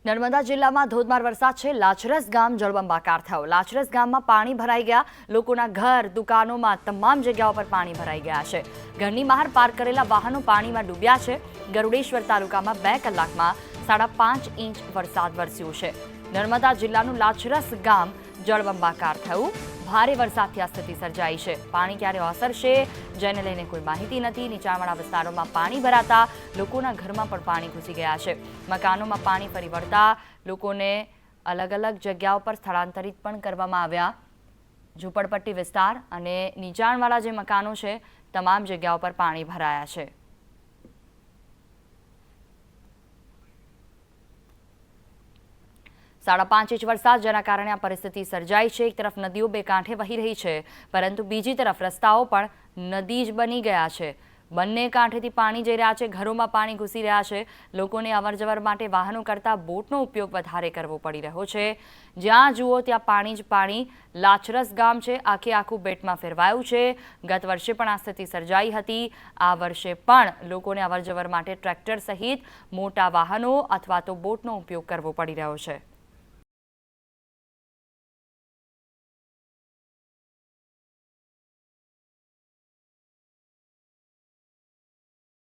નર્મદા જિલ્લામાં ધોધમાર વરસાદ છે. લાચરસ ગામ જળબંબાકાર થયો. લાચરસ ગામમાં પાણી ભરાઈ ગયા. લોકોના ઘર, દુકાનોમાં તમામ જગ્યાઓ પર પાણી ભરાઈ ગયા છે. ઘરની બહાર પાર્ક કરેલા વાહનો પાણીમાં ડૂબ્યા છે. ગરુડેશ્વર તાલુકામાં 2 કલાકમાં 5.5 ઇંચ વરસાદ વરસ્યો છે. નર્મદા જિલ્લાનું લાચરસ ગામ જળબંબાકાર થયું. ભારે વરસાદથી આ સ્થિતિ સર્જાઈ છે. પાણી ક્યારે ઓસરશે જેને લઈને કોઈ માહિતી નથી. નીચાણવાળા વિસ્તારોમાં પાણી ભરાતા લોકોના ઘરમાં પણ પાણી ઘૂસી ગયા છે. મકાનોમાં પાણી ફરી વળતા લોકોને અલગ અલગ જગ્યાઓ પર સ્થળાંતરિત પણ કરવામાં આવ્યા. ઝૂંપડપટ્ટી વિસ્તાર અને નીચાણવાળા જે મકાનો છે તમામ જગ્યાઓ પર પાણી ભરાયા છે. સાડા 5 ઇંચ વરસાદ જેના કારણે આ પરિસ્થિતિ સર્જાઈ છે. એક તરફ નદીઓ બે કાંઠે વહી રહી છે, પરંતુ બીજી તરફ રસ્તાઓ પણ નદી જ બની ગયા છે. બંને કાંઠેથી પાણી જઈ રહ્યા છે. ઘરોમાં પાણી ઘૂસી રહ્યા છે. લોકોને અવરજવર માટે વાહનો કરતાં બોટનો ઉપયોગ વધારે કરવો પડી રહ્યો છે. જ્યાં જુઓ ત્યાં પાણી જ પાણી. લાચરસ ગામ છે આખે આખું બેટમાં ફેરવાયું છે. ગત વર્ષે પણ આ સ્થિતિ સર્જાઈ હતી. આ વર્ષે પણ લોકોને અવરજવર માટે ટ્રેક્ટર સહિત મોટા વાહનો અથવા તો બોટનો ઉપયોગ કરવો પડી રહ્યો છે.